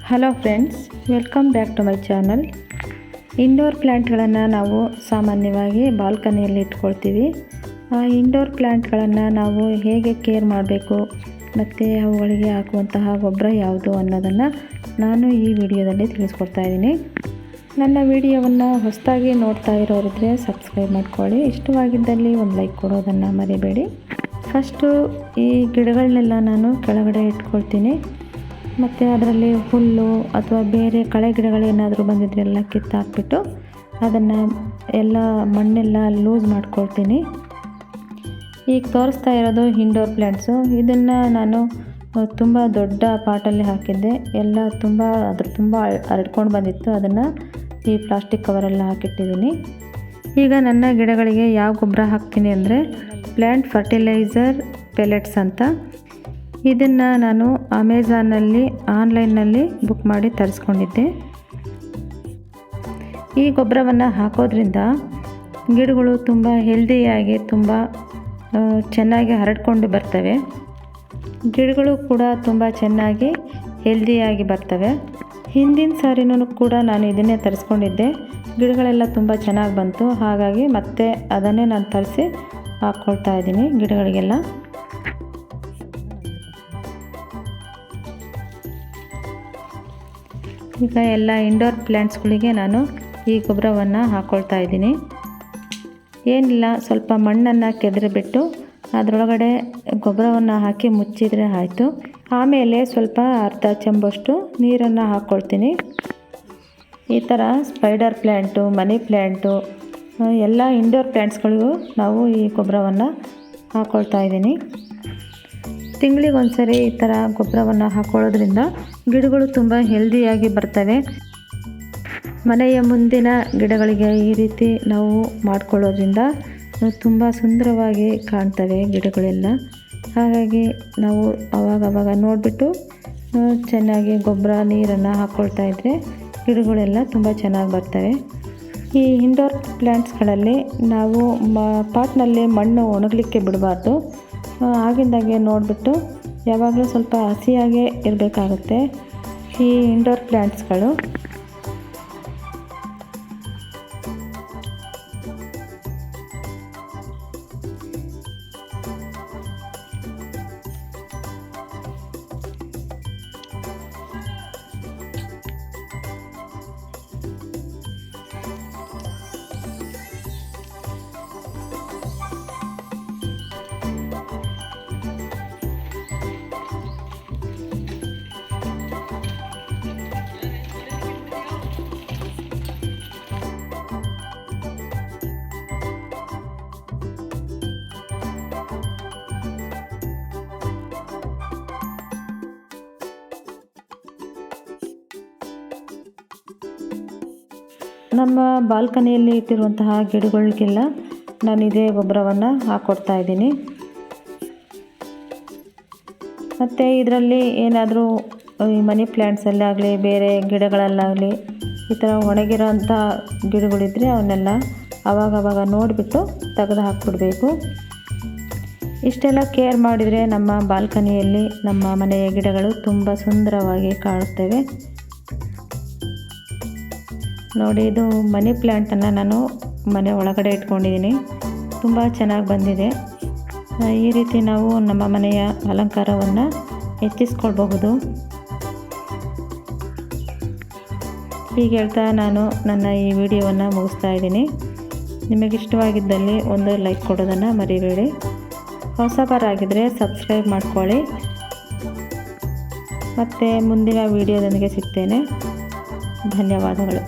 Hello friends, welcome back to my channel. Indoor ಪ್ಲ್ಯಾಂಟ್ಗಳನ್ನು ನಾವು ಸಾಮಾನ್ಯವಾಗಿ ಬಾಲ್ಕನಿಯಲ್ಲಿ ಇಟ್ಕೊಳ್ತೀವಿ. ಆ ಇಂಡೋರ್ ಪ್ಲ್ಯಾಂಟ್ಗಳನ್ನು ನಾವು ಹೇಗೆ ಕೇರ್ ಮಾಡಬೇಕು ಮತ್ತು ಅವುಗಳಿಗೆ ಹಾಕುವಂತಹ ಗೊಬ್ಬರ ಯಾವುದು ಅನ್ನೋದನ್ನು ನಾನು ಈ ವಿಡಿಯೋದಲ್ಲಿ ತಿಳಿಸ್ಕೊಡ್ತಾ ಇದ್ದೀನಿ. ನನ್ನ ವಿಡಿಯೋವನ್ನು ಹೊಸದಾಗಿ ನೋಡ್ತಾ ಇರೋರಿದ್ರೆ ಸಬ್ಸ್ಕ್ರೈಬ್ ಮಾಡ್ಕೊಳ್ಳಿ. ಇಷ್ಟವಾಗಿದ್ದಲ್ಲಿ ಒಂದು ಲೈಕ್ ಕೊಡೋದನ್ನು ಮರಿಬೇಡಿ. ಫಸ್ಟು ಈ ಗಿಡಗಳನ್ನೆಲ್ಲ ನಾನು ಕೆಳಗಡೆ ಇಟ್ಕೊಳ್ತೀನಿ. ಮತ್ತು ಅದರಲ್ಲಿ ಹುಲ್ಲು ಅಥವಾ ಬೇರೆ ಕಳೆ ಗಿಡಗಳೇನಾದರೂ ಬಂದಿದ್ರೆ ಎಲ್ಲ ಕಿತ್ತಾಕ್ಬಿಟ್ಟು ಅದನ್ನು ಎಲ್ಲ ಮಣ್ಣೆಲ್ಲ ಲೂಸ್ ಮಾಡ್ಕೊಳ್ತೀನಿ. ಈಗ ತೋರಿಸ್ತಾ ಇರೋದು ಇಂಡೋರ್ ಪ್ಲ್ಯಾಂಟ್ಸು. ಇದನ್ನು ನಾನು ತುಂಬ ದೊಡ್ಡ ಪಾಟಲ್ಲಿ ಹಾಕಿದ್ದೆ. ಎಲ್ಲ ತುಂಬ ಹರಡ್ಕೊಂಡು ಬಂದಿತ್ತು. ಅದನ್ನು ಈ ಪ್ಲಾಸ್ಟಿಕ್ ಕವರೆಲ್ಲ ಹಾಕಿಟ್ಟಿದ್ದೀನಿ. ಈಗ ನನ್ನ ಗಿಡಗಳಿಗೆ ಯಾವ ಗೊಬ್ಬರ ಹಾಕ್ತೀನಿ ಅಂದರೆ ಪ್ಲ್ಯಾಂಟ್ ಫರ್ಟಿಲೈಸರ್ ಪೆಲೆಟ್ಸ್ ಅಂತ. ಇದನ್ನು ನಾನು ಅಮೆಝಾನಲ್ಲಿ ಆನ್ಲೈನ್ನಲ್ಲಿ ಬುಕ್ ಮಾಡಿ ತರಿಸ್ಕೊಂಡಿದ್ದೆ. ಈ ಗೊಬ್ಬರವನ್ನು ಹಾಕೋದ್ರಿಂದ ಗಿಡಗಳು ತುಂಬ ಹೆಲ್ದಿಯಾಗಿ ತುಂಬ ಚೆನ್ನಾಗಿ ಹರಡ್ಕೊಂಡು ಬರ್ತವೆ. ಗಿಡಗಳು ಕೂಡ ತುಂಬ ಚೆನ್ನಾಗಿ ಹೆಲ್ದಿಯಾಗಿ ಬರ್ತವೆ. ಹಿಂದಿನ ಸಾರಿನೂ ಕೂಡ ನಾನು ಇದನ್ನೇ ತರಿಸ್ಕೊಂಡಿದ್ದೆ. ಗಿಡಗಳೆಲ್ಲ ತುಂಬ ಚೆನ್ನಾಗಿ ಬಂತು. ಹಾಗಾಗಿ ಮತ್ತೆ ಅದನ್ನೇ ನಾನು ತರಿಸಿ ಹಾಕ್ಕೊಳ್ತಾ ಇದ್ದೀನಿ ಗಿಡಗಳಿಗೆಲ್ಲ. ಈಗ ಎಲ್ಲ ಇಂಡೋರ್ ಪ್ಲ್ಯಾಂಟ್ಸ್ಗಳಿಗೆ ನಾನು ಈ ಗೊಬ್ಬರವನ್ನು ಹಾಕ್ಕೊಳ್ತಾ ಇದ್ದೀನಿ. ಏನಿಲ್ಲ, ಸ್ವಲ್ಪ ಮಣ್ಣನ್ನು ಕೆದರಿಬಿಟ್ಟು ಅದರೊಳಗಡೆ ಗೊಬ್ಬರವನ್ನು ಹಾಕಿ ಮುಚ್ಚಿದರೆ ಆಯಿತು. ಆಮೇಲೆ ಸ್ವಲ್ಪ ಅರ್ಧ ಚಮಚಷ್ಟು ನೀರನ್ನು ಹಾಕ್ಕೊಳ್ತೀನಿ. ಈ ಥರ ಸ್ಪೈಡರ್ ಪ್ಲ್ಯಾಂಟು, ಮನಿ ಪ್ಲ್ಯಾಂಟು, ಎಲ್ಲ ಇಂಡೋರ್ ಪ್ಲ್ಯಾಂಟ್ಸ್ಗಳಿಗೂ ನಾವು ಈ ಗೊಬ್ಬರವನ್ನು ಹಾಕ್ಕೊಳ್ತಾ ಇದ್ದೀನಿ. ತಿಂಗಳಿಗೊಂದ್ಸರಿ ಈ ಥರ ಗೊಬ್ಬರವನ್ನು ಹಾಕ್ಕೊಳ್ಳೋದ್ರಿಂದ ಗಿಡಗಳು ತುಂಬ ಹೆಲ್ದಿಯಾಗಿ ಬರ್ತವೆ. ಮನೆಯ ಮುಂದಿನ ಗಿಡಗಳಿಗೆ ಈ ರೀತಿ ನಾವು ಮಾಡಿಕೊಳ್ಳೋದ್ರಿಂದ ತುಂಬ ಸುಂದರವಾಗಿ ಕಾಣ್ತವೆ ಗಿಡಗಳೆಲ್ಲ. ಹಾಗಾಗಿ ನಾವು ಆವಾಗ ನೋಡಿಬಿಟ್ಟು ಚೆನ್ನಾಗಿ ಗೊಬ್ಬರ ನೀರನ್ನು ಹಾಕ್ಕೊಳ್ತಾ ಇದ್ದರೆ ಗಿಡಗಳೆಲ್ಲ ತುಂಬ ಚೆನ್ನಾಗಿ ಬರ್ತವೆ. ಈ ಇಂಡೋರ್ ಪ್ಲ್ಯಾಂಟ್ಸ್ಗಳಲ್ಲಿ ನಾವು ಪಾಟ್ನಲ್ಲಿ ಮಣ್ಣು ಒಣಗಲಿಕ್ಕೆ ಬಿಡಬಾರ್ದು. ಆಗಿಂದಾಗೆ ನೋಡಿಬಿಟ್ಟು ಯಾವಾಗಲೂ ಸ್ವಲ್ಪ ಹಸಿಯಾಗೇ ಇರಬೇಕಾಗುತ್ತೆ ಈ ಇಂಡೋರ್ ಪ್ಲ್ಯಾಂಟ್ಸ್ಗಳು. ನಮ್ಮ ಬಾಲ್ಕನಿಯಲ್ಲಿ ಇಟ್ಟಿರುವಂತಹ ಗಿಡಗಳಿಗೆಲ್ಲ ನಾನು ಇದೇ ಗೊಬ್ಬರವನ್ನು ಹಾಕ್ಕೊಡ್ತಾ ಇದ್ದೀನಿ. ಮತ್ತು ಇದರಲ್ಲಿ ಏನಾದರೂ ಈ ಮನಿ ಪ್ಲ್ಯಾಂಟ್ಸಲ್ಲಾಗಲಿ ಬೇರೆ ಗಿಡಗಳಲ್ಲಾಗಲಿ ಈ ಥರ ಒಣಗಿರೋಂಥ ಗಿಡಗಳಿದ್ದರೆ ಅವನ್ನೆಲ್ಲ ಆವಾಗವಾಗ ನೋಡಿಬಿಟ್ಟು ತೆಗೆದು ಹಾಕ್ಬಿಡಬೇಕು. ಇಷ್ಟೆಲ್ಲ ಕೇರ್ ಮಾಡಿದರೆ ನಮ್ಮ ಬಾಲ್ಕನಿಯಲ್ಲಿ ನಮ್ಮ ಮನೆಯ ಗಿಡಗಳು ತುಂಬ ಸುಂದರವಾಗಿ ಕಾಣುತ್ತವೆ. ನೋಡಿ, ಇದು ಮನಿ ಪ್ಲ್ಯಾಂಟನ್ನು ನಾನು ಮನೆ ಒಳಗಡೆ ಇಟ್ಕೊಂಡಿದ್ದೀನಿ. ತುಂಬ ಚೆನ್ನಾಗಿ ಬಂದಿದೆ. ಈ ರೀತಿ ನಾವು ನಮ್ಮ ಮನೆಯ ಅಲಂಕಾರವನ್ನು ಹೆಚ್ಚಿಸ್ಕೊಳ್ಬಹುದು. ಹೀಗೆ ಹೇಳ್ತಾ ನಾನು ನನ್ನ ಈ ವಿಡಿಯೋವನ್ನು ಮುಗಿಸ್ತಾ ಇದ್ದೀನಿ. ನಿಮಗಿಷ್ಟವಾಗಿದ್ದಲ್ಲಿ ಒಂದು ಲೈಕ್ ಕೊಡೋದನ್ನು ಮರಿಬೇಡಿ. ಹೊಸಬರಾಗಿದ್ದರೆ ಸಬ್ಸ್ಕ್ರೈಬ್ ಮಾಡ್ಕೊಳ್ಳಿ. ಮತ್ತು ಮುಂದಿನ ವಿಡಿಯೋದೊಂದಿಗೆ ಸಿಗ್ತೇನೆ. ಧನ್ಯವಾದಗಳು.